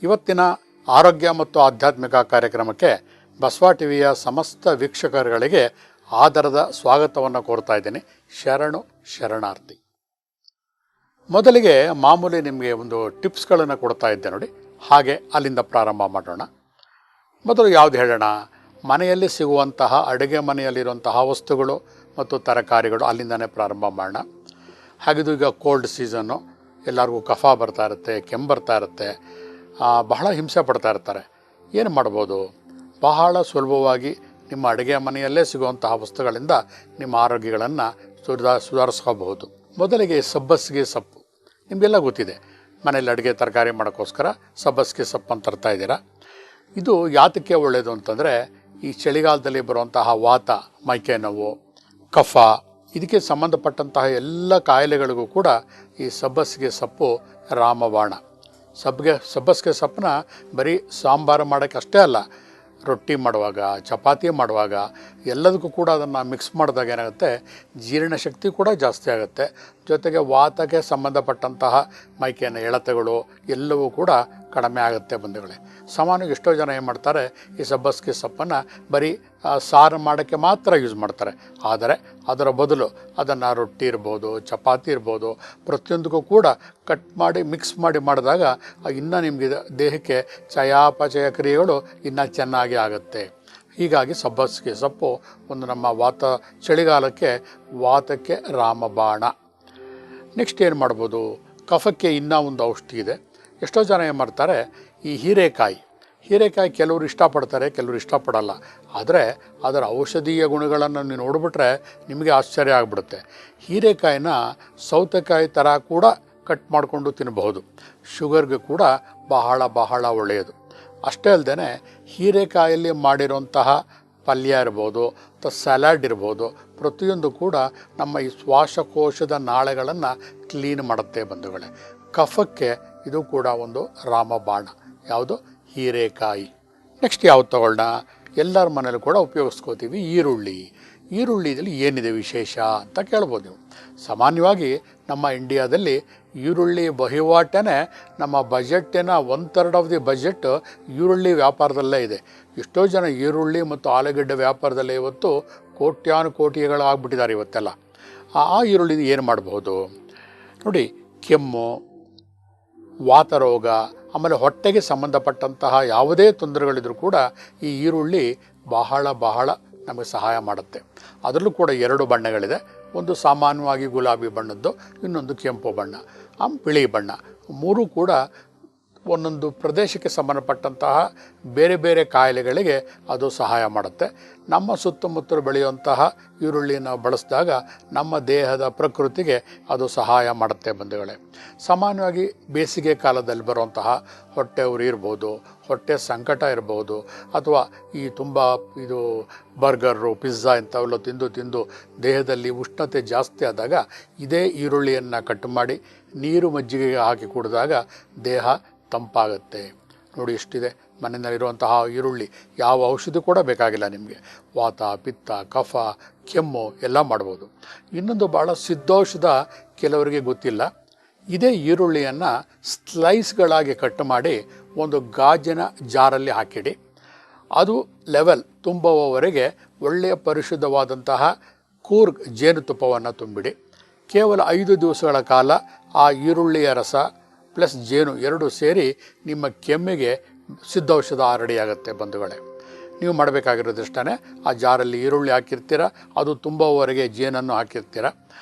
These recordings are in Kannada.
ಇವತ್ತಿನ ಆರೋಗ್ಯ ಮತ್ತು ಆಧ್ಯಾತ್ಮಿಕ ಕಾರ್ಯಕ್ರಮಕ್ಕೆ ಬಸವ ಟಿವಿಯ ಸಮಸ್ತ ವೀಕ್ಷಕರುಗಳಿಗೆ ಆದರದ ಸ್ವಾಗತವನ್ನು ಕೋರ್ತಾ ಇದ್ದೀನಿ. ಶರಣಾರ್ಥಿ. ಮೊದಲಿಗೆ ಮಾಮೂಲಿ ನಿಮಗೆ ಒಂದು ಟಿಪ್ಸ್ಗಳನ್ನು ಕೊಡ್ತಾ ಇದ್ದೆ ನೋಡಿ, ಹಾಗೆ ಅಲ್ಲಿಂದ ಪ್ರಾರಂಭ ಮಾಡೋಣ. ಮೊದಲು ಯಾವುದು ಹೇಳೋಣ, ಮನೆಯಲ್ಲಿ ಸಿಗುವಂತಹ ಅಡುಗೆ ಮನೆಯಲ್ಲಿರುವಂತಹ ವಸ್ತುಗಳು ಮತ್ತು ತರಕಾರಿಗಳು, ಅಲ್ಲಿಂದನೇ ಪ್ರಾರಂಭ ಮಾಡೋಣ. ಹಾಗಿದು ಈಗ ಕೋಲ್ಡ್ ಸೀಸನ್ನು, ಎಲ್ಲರಿಗೂ ಕಫ ಬರ್ತಾ ಇರುತ್ತೆ, ಕೆಮ್ಮು ಬರ್ತಾ ಇರುತ್ತೆ, ಬಹಳ ಹಿಂಸೆ ಪಡ್ತಾ ಇರ್ತಾರೆ. ಏನು ಮಾಡ್ಬೋದು? ಬಹಳ ಸುಲಭವಾಗಿ ನಿಮ್ಮ ಅಡುಗೆ ಮನೆಯಲ್ಲೇ ಸಿಗುವಂತಹ ವಸ್ತುಗಳಿಂದ ನಿಮ್ಮ ಆರೋಗ್ಯಗಳನ್ನು ಸುಧಾರಿಸ್ಕೋಬಹುದು. ಮೊದಲಿಗೆ ಸಬ್ಬಸಿಗೆ ಸೊಪ್ಪು ನಿಮಗೆಲ್ಲ ಗೊತ್ತಿದೆ. ಮನೇಲಿ ಅಡುಗೆ ತರಕಾರಿ ಮಾಡೋಕ್ಕೋಸ್ಕರ ಸಬ್ಬಸಿಗೆ ಸೊಪ್ಪು ಅಂತ ತರ್ತಾ ಇದ್ದೀರಾ. ಇದು ಯಾತಕ್ಕೆ ಒಳ್ಳೆಯದು ಅಂತಂದರೆ, ಈ ಚಳಿಗಾಲದಲ್ಲಿ ಬರುವಂತಹ ವಾತ, ಮೈಕೈ ನೋವು, ಕಫ, ಇದಕ್ಕೆ ಸಂಬಂಧಪಟ್ಟಂತಹ ಎಲ್ಲ ಕಾಯಿಲೆಗಳಿಗೂ ಕೂಡ ಈ ಸಬ್ಬಸಿಗೆ ಸೊಪ್ಪು ರಾಮಬಾಣ. ಸಬ್ಬಸಿಗೆ ಸೊಪ್ಪನ್ನ ಬರೀ ಸಾಂಬಾರು ಮಾಡೋಕ್ಕೆ ಅಷ್ಟೇ ಅಲ್ಲ, ರೊಟ್ಟಿ ಮಾಡುವಾಗ, ಚಪಾತಿ ಮಾಡುವಾಗ ಎಲ್ಲದಕ್ಕೂ ಕೂಡ ಅದನ್ನು ಮಿಕ್ಸ್ ಮಾಡಿದಾಗ ಏನಾಗುತ್ತೆ, ಜೀರ್ಣಶಕ್ತಿ ಕೂಡ ಜಾಸ್ತಿ ಆಗುತ್ತೆ. ಜೊತೆಗೆ ವಾತಕ್ಕೆ ಸಂಬಂಧಪಟ್ಟಂತಹ ಮೈಕೈನ ಎಳೆತಗಳು ಎಲ್ಲವೂ ಕೂಡ ಕಡಿಮೆ ಆಗುತ್ತೆ ಬಂಧುಗಳೇ. ಸಾಮಾನ್ಯವಾಗಿ ಎಷ್ಟೋ ಜನ ಏನು ಮಾಡ್ತಾರೆ, ಈ ಸಬ್ಬಸಿಗೆ ಸೊಪ್ಪನ್ನು ಬರೀ ಸಾರು ಮಾಡೋಕ್ಕೆ ಮಾತ್ರ ಯೂಸ್ ಮಾಡ್ತಾರೆ. ಆದರೆ ಅದರ ಬದಲು ಅದನ್ನು ರೊಟ್ಟಿ ಇರ್ಬೋದು, ಚಪಾತಿ ಇರ್ಬೋದು, ಪ್ರತಿಯೊಂದಕ್ಕೂ ಕೂಡ ಕಟ್ ಮಾಡಿ ಮಿಕ್ಸ್ ಮಾಡಿ ಮಾಡಿದಾಗ ಇನ್ನೂ ನಿಮಗೆ ದೇಹಕ್ಕೆ ಚಯಾಪಚಯ ಕ್ರಿಯೆಗಳು ಇನ್ನೂ ಚೆನ್ನಾಗಿ ಆಗುತ್ತೆ. ಹೀಗಾಗಿ ಸಬ್ಬಸಿಗೆ ಸೊಪ್ಪು ಒಂದು ನಮ್ಮ ಚಳಿಗಾಲಕ್ಕೆ ವಾತಕ್ಕೆ ರಾಮಬಾಣ. ನೆಕ್ಸ್ಟ್ ಏನು ಮಾಡ್ಬೋದು, ಕಫಕ್ಕೆ ಇನ್ನೂ ಒಂದು ಔಷಧಿ ಇದೆ. ಎಷ್ಟೋ ಜನ ಏನು ಮಾಡ್ತಾರೆ, ಈ ಹೀರೆಕಾಯಿ ಕೆಲವರು ಇಷ್ಟಪಡ್ತಾರೆ, ಕೆಲವರು ಇಷ್ಟಪಡಲ್ಲ. ಆದರೆ ಅದರ ಔಷಧೀಯ ಗುಣಗಳನ್ನು ನೀವು ನೋಡಿಬಿಟ್ರೆ ನಿಮಗೆ ಆಶ್ಚರ್ಯ ಆಗಿಬಿಡುತ್ತೆ. ಹೀರೆಕಾಯಿನ ಸೌತೆಕಾಯಿ ಥರ ಕೂಡ ಕಟ್ ಮಾಡಿಕೊಂಡು ತಿನ್ನಬಹುದು. ಶುಗರ್ಗೆ ಕೂಡ ಬಹಳ ಒಳ್ಳೆಯದು. ಅಷ್ಟೇ ಅಲ್ಲದೆ ಹೀರೆಕಾಯಲ್ಲಿ ಮಾಡಿರುವಂತಹ ಪಲ್ಯ ಇರ್ಬೋದು ಅಥವಾ ಸಲಾಡ್ ಇರ್ಬೋದು, ಪ್ರತಿಯೊಂದು ಕೂಡ ನಮ್ಮ ಈ ಶ್ವಾಸಕೋಶದ ನಾಳೆಗಳನ್ನು ಕ್ಲೀನ್ ಮಾಡುತ್ತೆ ಬಂಧುಗಳೇ. ಕಫಕ್ಕೆ ಇದು ಕೂಡ ಒಂದು ರಾಮಬಾಣ. ಯಾವುದು? ಹೀರೆಕಾಯಿ. ನೆಕ್ಸ್ಟ್ ಯಾವುದು ತಗೊಳ್ಳೋಣ? ಎಲ್ಲರ ಮನೇಲೂ ಕೂಡ ಉಪಯೋಗಿಸ್ಕೋತೀವಿ, ಈರುಳ್ಳಿದಲ್ಲಿ ಏನಿದೆ ವಿಶೇಷ ಅಂತ ಕೇಳ್ಬೋದು ನೀವು. ಸಾಮಾನ್ಯವಾಗಿ ನಮ್ಮ ಇಂಡಿಯಾದಲ್ಲಿ ಈರುಳ್ಳಿ ವಹಿವಾಟೇ ನಮ್ಮ ಬಜೆಟ್ಟಿನ 1/3 ಆಫ್ ದಿ ಬಜೆಟ್ ಈರುಳ್ಳಿ ವ್ಯಾಪಾರದಲ್ಲೇ ಇದೆ. ಎಷ್ಟೋ ಜನ ಈರುಳ್ಳಿ ಮತ್ತು ಆಲೂಗಡ್ಡೆ ವ್ಯಾಪಾರದಲ್ಲೇ ಇವತ್ತು ಕೋಟಿಗಳಾಗ್ಬಿಟ್ಟಿದ್ದಾರೆ ಇವತ್ತೆಲ್ಲ. ಆ ಈರುಳ್ಳಿ ಏನು ಮಾಡಬಹುದು ನೋಡಿ, ಕೆಮ್ಮು, ವಾತರೋಗ, ಆಮೇಲೆ ಹೊಟ್ಟೆಗೆ ಸಂಬಂಧಪಟ್ಟಂತಹ ಯಾವುದೇ ತೊಂದರೆಗಳಿದ್ರೂ ಕೂಡ ಈ ಈರುಳ್ಳಿ ಬಹಳ ನಮಗೆ ಸಹಾಯ ಮಾಡುತ್ತೆ. ಅದರಲ್ಲೂ ಕೂಡ 2 ಬಣ್ಣಗಳಿದೆ. ಒಂದು ಸಾಮಾನ್ಯವಾಗಿ ಗುಲಾಬಿ ಬಣ್ಣದ್ದು, ಇನ್ನೊಂದು ಕೆಂಪು ಬಣ್ಣ, ಬಿಳಿ ಬಣ್ಣ. ಮೂರೂ ಕೂಡ ಒಂದೊಂದು ಪ್ರದೇಶಕ್ಕೆ ಸಂಬಂಧಪಟ್ಟಂತಹ ಬೇರೆ ಕಾಯಿಲೆಗಳಿಗೆ ಅದು ಸಹಾಯ ಮಾಡುತ್ತೆ. ನಮ್ಮ ಸುತ್ತಮುತ್ತಲು ಬೆಳೆಯುವಂತಹ ಈರುಳ್ಳಿನ ಬಳಸಿದಾಗ ನಮ್ಮ ದೇಹದ ಪ್ರಕೃತಿಗೆ ಅದು ಸಹಾಯ ಮಾಡುತ್ತೆ ಬಂಧುಗಳೇ. ಸಾಮಾನ್ಯವಾಗಿ ಬೇಸಿಗೆ ಕಾಲದಲ್ಲಿ ಬರುವಂತಹ ಹೊಟ್ಟೆ ಉರಿ ಇರ್ಬೋದು, ಹೊಟ್ಟೆ ಸಂಕಟ ಇರ್ಬೋದು, ಅಥವಾ ಈ ತುಂಬ ಬರ್ಗರು, ಪಿಜ್ಜಾ ಇಂಥವೆಲ್ಲ ತಿಂದು ದೇಹದಲ್ಲಿ ಉಷ್ಣತೆ ಜಾಸ್ತಿ ಆದಾಗ ಇದೇ ಈರುಳ್ಳಿಯನ್ನು ಕಟ್ ಮಾಡಿ ನೀರು ಮಜ್ಜಿಗೆಗೆ ಹಾಕಿ ಕುಡಿದಾಗ ದೇಹ ತಂಪಾಗುತ್ತೆ. ನೋಡಿ ಎಷ್ಟಿದೆ ಮನೆಯಲ್ಲಿರುವಂತಹ ಈರುಳ್ಳಿ. ಯಾವ ಔಷಧಿ ಕೂಡ ಬೇಕಾಗಿಲ್ಲ ನಿಮಗೆ. ವಾತ, ಪಿತ್ತ, ಕಫ, ಕೆಮ್ಮು ಎಲ್ಲ ಮಾಡ್ಬೋದು. ಇನ್ನೊಂದು ಭಾಳ ಸಿದ್ಧೌಷಧ ಕೆಲವರಿಗೆ ಗೊತ್ತಿಲ್ಲ. ಇದೇ ಈರುಳ್ಳಿಯನ್ನು ಸ್ಲೈಸ್ಗಳಾಗಿ ಕಟ್ ಮಾಡಿ ಒಂದು ಗಾಜಿನ ಜಾರಲ್ಲಿ ಹಾಕಿಡಿ. ಅದು ಲೆವೆಲ್ ತುಂಬುವವರೆಗೆ ಒಳ್ಳೆಯ ಪರಿಶುದ್ಧವಾದಂತಹ ಕೂರ್ಗ್ ಜೇನುತುಪ್ಪವನ್ನು ತುಂಬಿಡಿ. ಕೇವಲ 5 ದಿವಸಗಳ ಕಾಲ ಆ ಈರುಳ್ಳಿಯ ರಸ ಪ್ಲಸ್ ಜೇನು 2 ಸೇರಿ ನಿಮ್ಮ ಕೆಮ್ಮಿಗೆ ಸಿದ್ಧೌಷಧ ರೆಡಿಯಾಗುತ್ತೆ ಬಂಧುಗಳೇ. ನೀವು ಮಾಡಬೇಕಾಗಿರೋದಷ್ಟೇ, ಆ ಜಾರಲ್ಲಿ ಈರುಳ್ಳಿ ಹಾಕಿರ್ತೀರ, ಅದು ತುಂಬುವವರೆಗೆ ಜೇನನ್ನು ಹಾಕಿರ್ತೀರ.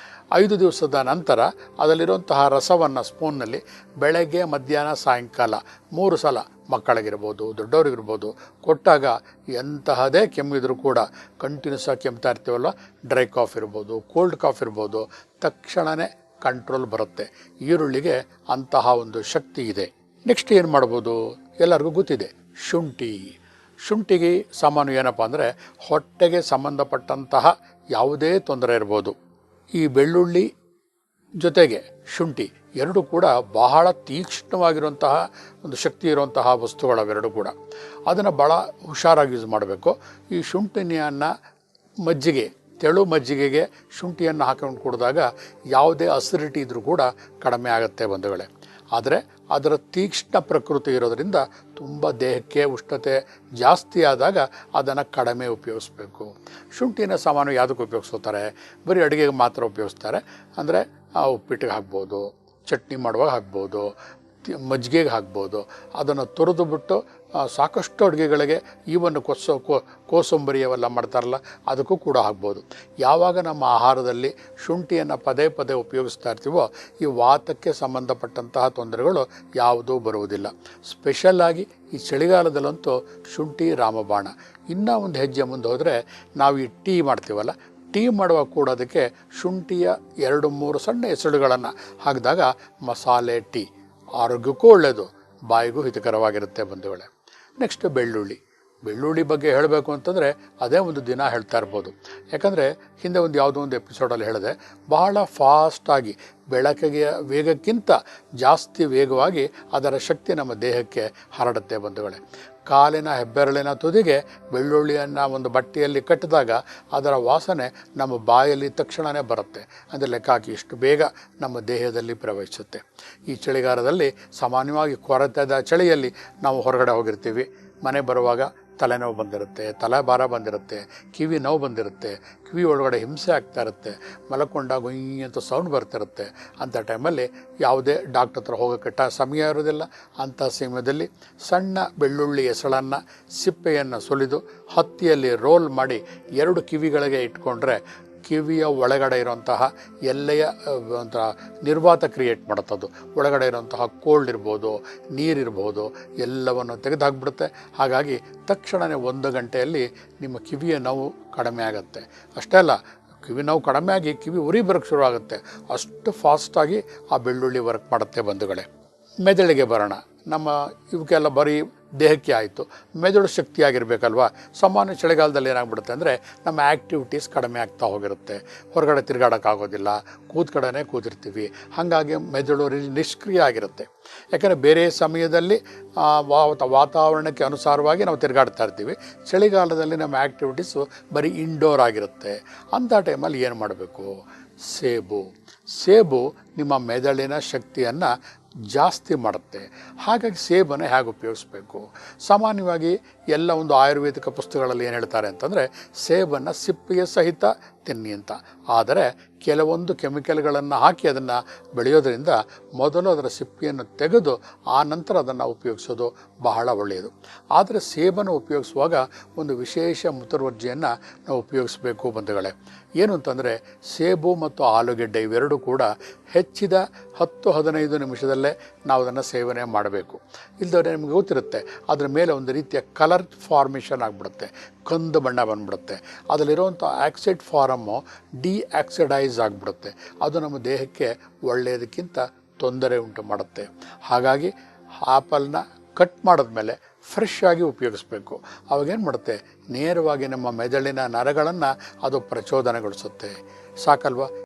5 ದಿವಸದ ನಂತರ ಅದರಲ್ಲಿರುವಂತಹ ರಸವನ್ನು ಸ್ಪೂನ್ನಲ್ಲಿ ಬೆಳಗ್ಗೆ, ಮಧ್ಯಾಹ್ನ, ಸಾಯಂಕಾಲ 3 ಸಲ ಮಕ್ಕಳಿಗಿರ್ಬೋದು, ದೊಡ್ಡವರಿಗಿರ್ಬೋದು ಕೊಟ್ಟಾಗ ಎಂತಹದೇ ಕೆಮ್ಮಿದ್ರೂ ಕೂಡ ಕಂಟಿನ್ಯೂಸ್ ಆಗಿ ಕೆಮ್ತಾ ಇರ್ತೀವಲ್ಲ, ಡ್ರೈ ಕಾಫ್ ಇರ್ಬೋದು, ಕೋಲ್ಡ್ ಕಾಫ್ ಇರ್ಬೋದು, ತಕ್ಷಣವೇ ಕಂಟ್ರೋಲ್ ಬರುತ್ತೆ. ಈರುಳ್ಳಿಗೆ ಅಂತಹ ಒಂದು ಶಕ್ತಿ ಇದೆ. ನೆಕ್ಸ್ಟ್ ಏನು ಮಾಡ್ಬೋದು, ಎಲ್ಲರಿಗೂ ಗೊತ್ತಿದೆ, ಶುಂಠಿಗೆ ಸಾಮಾನ್ಯ ಏನಪ್ಪ ಅಂದರೆ ಹೊಟ್ಟೆಗೆ ಸಂಬಂಧಪಟ್ಟಂತಹ ಯಾವುದೇ ತೊಂದರೆ ಇರ್ಬೋದು. ಈ ಬೆಳ್ಳುಳ್ಳಿ ಜೊತೆಗೆ ಶುಂಠಿ 2 ಕೂಡ ಬಹಳ ತೀಕ್ಷ್ಣವಾಗಿರುವಂತಹ ಒಂದು ಶಕ್ತಿ ಇರುವಂತಹ ವಸ್ತುಗಳವೆರಡು ಕೂಡ. ಅದನ್ನು ಭಾಳ ಹುಷಾರಾಗಿ ಯೂಸ್ ಮಾಡಬೇಕು. ಈ ಶುಂಠಿಯನ್ನು ತೆಳು ಮಜ್ಜಿಗೆಗೆ ಶುಂಠಿಯನ್ನು ಹಾಕೊಂಡು ಕುಡಿದಾಗ ಯಾವುದೇ ಅಸಿಡಿಟಿ ಇದ್ದರೂ ಕೂಡ ಕಡಿಮೆ ಆಗುತ್ತೆ ಬಂಧುಗಳೇ. ಆದರೆ ಅದರ ತೀಕ್ಷ್ಣ ಪ್ರಕೃತಿ ಇರೋದರಿಂದ ತುಂಬ ದೇಹಕ್ಕೆ ಉಷ್ಣತೆ ಜಾಸ್ತಿ ಆದಾಗ ಅದನ್ನು ಕಡಿಮೆ ಉಪಯೋಗಿಸ್ಬೇಕು. ಶುಂಠಿನ ಸಾಮಾನ್ಯ ಯಾವುದಕ್ಕೆ ಉಪಯೋಗಿಸ್ತಾರೆ? ಬರೀ ಅಡುಗೆಗೆ ಮಾತ್ರ ಉಪಯೋಗಿಸ್ತಾರೆ. ಅಂದರೆ ಉಪ್ಪಿಟ್ಟಿಗೆ ಹಾಕ್ಬೋದು, ಚಟ್ನಿ ಮಾಡುವಾಗ ಹಾಕ್ಬೋದು, ಮಜ್ಜಿಗೆಗೆ ಹಾಕ್ಬೋದು. ಅದನ್ನು ತುರಿದು ಬಿಟ್ಟು ಸಾಕಷ್ಟು ಅಡುಗೆಗಳಿಗೆ ಈವನ್ ಕೋಸಂಬರಿ ಅವೆಲ್ಲ ಮಾಡ್ತಾರಲ್ಲ ಅದಕ್ಕೂ ಕೂಡ ಹಾಕ್ಬೋದು. ಯಾವಾಗ ನಮ್ಮ ಆಹಾರದಲ್ಲಿ ಶುಂಠಿಯನ್ನು ಪದೇ ಪದೇ ಉಪಯೋಗಿಸ್ತಾ ಇರ್ತೀವೋ ಈ ವಾತಕ್ಕೆ ಸಂಬಂಧಪಟ್ಟಂತಹ ತೊಂದರೆಗಳು ಯಾವುದೂ ಬರುವುದಿಲ್ಲ. ಸ್ಪೆಷಲ್ಲಾಗಿ ಈ ಚಳಿಗಾಲದಲ್ಲಂತೂ ಶುಂಠಿ ರಾಮಬಾಣ. ಇನ್ನೂ ಒಂದು ಹೆಜ್ಜೆ ಮುಂದೆ ಹೋದರೆ ನಾವು ಈ ಟೀ ಮಾಡ್ತೀವಲ್ಲ, ಟೀ ಮಾಡುವಾಗ ಕೂಡ ಅದಕ್ಕೆ ಶುಂಠಿಯ 2-3 ಸಣ್ಣ ಎಸಳುಗಳನ್ನು ಹಾಕಿದಾಗ ಮಸಾಲೆ ಟೀ ಆರೋಗ್ಯಕ್ಕೂ ಒಳ್ಳೆಯದು, ಬಾಯಿಗೂ ಹಿತಕರವಾಗಿರುತ್ತೆ ಬಂಧುಗಳೇ. ನೆಕ್ಸ್ಟ್ ಬೆಳ್ಳುಳ್ಳಿ ಬಗ್ಗೆ ಹೇಳಬೇಕು ಅಂತಂದರೆ ಅದೇ ಒಂದು ದಿನ ಹೇಳ್ತಾ ಇರ್ಬೋದು. ಯಾಕಂದರೆ ಹಿಂದೆ ಯಾವುದೋ ಒಂದು ಎಪಿಸೋಡಲ್ಲಿ ಹೇಳಿದೆ, ಬಹಳ ಫಾಸ್ಟಾಗಿ ಬೆಳಕಿಗೆ ವೇಗಕ್ಕಿಂತ ಜಾಸ್ತಿ ವೇಗವಾಗಿ ಅದರ ಶಕ್ತಿ ನಮ್ಮ ದೇಹಕ್ಕೆ ಹರಡುತ್ತೆ ಬಂಧುಗಳೇ. ಕಾಲಿನ ಹೆಬ್ಬೆರಳಿನ ತುದಿಗೆ ಬೆಳ್ಳುಳ್ಳಿಯನ್ನು ಒಂದು ಬಟ್ಟೆಯಲ್ಲಿ ಕಟ್ಟಿದಾಗ ಅದರ ವಾಸನೆ ನಮ್ಮ ಬಾಯಲ್ಲಿ ತಕ್ಷಣವೇ ಬರುತ್ತೆ. ಅಂದರೆ ಲೆಕ್ಕ ಹಾಕಿ ಇಷ್ಟು ಬೇಗ ನಮ್ಮ ದೇಹದಲ್ಲಿ ಪ್ರವೇಶಿಸುತ್ತೆ. ಈ ಚಳಿಗಾಲದಲ್ಲಿ ಸಾಮಾನ್ಯವಾಗಿ ಕೊರತೆದ ಚಳಿಯಲ್ಲಿ ನಾವು ಹೊರಗಡೆ ಹೋಗಿರ್ತೀವಿ. ಮನೆ ಬರುವಾಗ ತಲೆನೋವು ಬಂದಿರುತ್ತೆ, ತಲೆಭಾರ ಬಂದಿರುತ್ತೆ, ಕಿವಿ ನೋವು ಬಂದಿರುತ್ತೆ, ಕಿವಿ ಒಳಗಡೆ ಹಿಂಸೆ ಆಗ್ತಾ ಇರುತ್ತೆ, ಮಲಕೊಂಡಾಗ ಗುಯ್ ಅಂತ ಸೌಂಡ್ ಬರ್ತಿರುತ್ತೆ. ಅಂಥ ಟೈಮಲ್ಲಿ ಯಾವುದೇ ಡಾಕ್ಟರ್ ಹತ್ರ ಹೋಗೋಕ್ಕೆ ಸಮಯ ಇರೋದಿಲ್ಲ. ಅಂಥ ಸಮಯದಲ್ಲಿ ಸಣ್ಣ ಬೆಳ್ಳುಳ್ಳಿ ಎಸಳನ್ನು ಸಿಪ್ಪೆಯನ್ನು ಸುಲಿದು ಹತ್ತಿಯಲ್ಲಿ ರೋಲ್ ಮಾಡಿ 2 ಕಿವಿಗಳಿಗೆ ಇಟ್ಕೊಂಡ್ರೆ ಕಿವಿಯ ಒಳಗಡೆ ಇರುವಂತಹ ಎಲ್ಲೆಯ ಒಂಥರ ನಿರ್ವಾತ ಕ್ರಿಯೇಟ್ ಮಾಡುತ್ತದು. ಒಳಗಡೆ ಇರುವಂತಹ ಕೋಲ್ಡ್ ಇರ್ಬೋದು, ನೀರಿರ್ಬೋದು ಎಲ್ಲವನ್ನು ತೆಗೆದುಹಾಕ್ಬಿಡುತ್ತೆ. ಹಾಗಾಗಿ ತಕ್ಷಣವೇ 1 ಗಂಟೆಯಲ್ಲಿ ನಿಮ್ಮ ಕಿವಿಯ ನೋವು ಕಡಿಮೆ ಆಗುತ್ತೆ. ಅಷ್ಟೇ ಅಲ್ಲ, ಕಿವಿ ನೋವು ಕಡಿಮೆ ಆಗಿ ಕಿವಿ ಉರಿ ಬರೋಕ್ಕೆ ಶುರು ಆಗುತ್ತೆ. ಅಷ್ಟು ಫಾಸ್ಟಾಗಿ ಆ ಬೆಳ್ಳುಳ್ಳಿ ವರ್ಕ್ ಮಾಡುತ್ತೆ ಬಂಧುಗಳೇ. ಮೆದುಳಿಗೆ ಬರೋಣ. ನಮ್ಮ ಇವಕ್ಕೆಲ್ಲ ಬರೀ ದೇಹಕ್ಕೆ ಆಯಿತು, ಮೆದುಳು ಶಕ್ತಿಯಾಗಿರಬೇಕಲ್ವ. ಸಾಮಾನ್ಯ ಚಳಿಗಾಲದಲ್ಲಿ ಏನಾಗ್ಬಿಡುತ್ತೆ ಅಂದರೆ ನಮ್ಮ ಆ್ಯಕ್ಟಿವಿಟೀಸ್ ಕಡಿಮೆ ಆಗ್ತಾ ಹೋಗಿರುತ್ತೆ. ಹೊರಗಡೆ ತಿರುಗಾಡೋಕ್ಕಾಗೋದಿಲ್ಲ, ಕಡೆನೇ ಕೂತಿರ್ತೀವಿ. ಹಾಗಾಗಿ ಮೆದುಳು ನಿಷ್ಕ್ರಿಯ ಆಗಿರುತ್ತೆ. ಯಾಕಂದರೆ ಬೇರೆ ಸಮಯದಲ್ಲಿ ವಾತಾವರಣಕ್ಕೆ ಅನುಸಾರವಾಗಿ ನಾವು ತಿರುಗಾಡ್ತಾ ಇರ್ತೀವಿ. ಚಳಿಗಾಲದಲ್ಲಿ ನಮ್ಮ ಆ್ಯಕ್ಟಿವಿಟೀಸು ಬರೀ ಇಂಡೋರ್ ಆಗಿರುತ್ತೆ. ಅಂಥ ಟೈಮಲ್ಲಿ ಏನು ಮಾಡಬೇಕು? ಸೇಬು ನಿಮ್ಮ ಮೆದುಳಿನ ಶಕ್ತಿಯನ್ನು ಜಾಸ್ತಿ ಮಾಡುತ್ತೆ. ಹಾಗಾಗಿ ಸೇಬನ್ನು ಹೇಗೆ ಉಪಯೋಗಿಸ್ಬೇಕು? ಸಾಮಾನ್ಯವಾಗಿ ಎಲ್ಲ ಒಂದು ಆಯುರ್ವೇದಿಕ ಪುಸ್ತಕಗಳಲ್ಲಿ ಏನು ಹೇಳ್ತಾರೆ ಅಂತಂದರೆ ಸೇಬನ್ನು ಸಿಪ್ಪೆಯ ಸಹಿತ ತಿನ್ನಿ ಅಂತ. ಆದರೆ ಕೆಲವೊಂದು ಕೆಮಿಕಲ್ಗಳನ್ನು ಹಾಕಿ ಅದನ್ನು ಬೆಳೆಯೋದ್ರಿಂದ ಮೊದಲು ಅದರ ಸಿಪ್ಪೆಯನ್ನು ತೆಗೆದು ಆ ನಂತರ ಅದನ್ನು ಉಪಯೋಗಿಸೋದು ಬಹಳ ಒಳ್ಳೆಯದು. ಆದರೆ ಸೇಬನ್ನು ಉಪಯೋಗಿಸುವಾಗ ಒಂದು ವಿಶೇಷ ಮುತುವರ್ಜಿಯನ್ನು ನಾವು ಉಪಯೋಗಿಸಬೇಕು ಬಂಧುಗಳೇ. ಏನು ಅಂತಂದರೆ ಸೇಬು ಮತ್ತು ಆಲೂಗೆಡ್ಡೆ ಇವೆರಡೂ ಕೂಡ ಹೆಚ್ಚಿದ 10-15 ನಿಮಿಷದಲ್ಲೇ ನಾವು ಅದನ್ನು ಸೇವನೆ ಮಾಡಬೇಕು. ಇಲ್ಲದವರೆ ನಿಮಗೆ ಗೊತ್ತಿರುತ್ತೆ, ಅದರ ಮೇಲೆ ಒಂದು ರೀತಿಯ ಕಲರ್ ಫಾರ್ಮೇಷನ್ ಆಗಿಬಿಡುತ್ತೆ, ಕಂದು ಬಣ್ಣ ಬಂದುಬಿಡುತ್ತೆ. ಅದರಲ್ಲಿರುವಂಥ ಆಕ್ಸೈಡ್ ಫಾರಮ್ಮು ಡಿಆಕ್ಸಿಡೈಸ್ ಆಗಿಬಿಡುತ್ತೆ. ಅದು ನಮ್ಮ ದೇಹಕ್ಕೆ ಒಳ್ಳೆಯದಕ್ಕಿಂತ ತೊಂದರೆ ಉಂಟು ಮಾಡುತ್ತೆ. ಹಾಗಾಗಿ ಆಪಲ್ನ ಕಟ್ ಮಾಡಿದ್ಮೇಲೆ ಫ್ರೆಶ್ ಆಗಿ ಉಪಯೋಗಿಸ್ಬೇಕು. ಅವಾಗೇನು ಮಾಡುತ್ತೆ, ನೇರವಾಗಿ ನಮ್ಮ ಮೆದುಳಿನ ನರಗಳನ್ನು ಅದು ಪ್ರಚೋದನೆಗೊಳಿಸುತ್ತೆ. ಸಾಕಲ್ವಾ?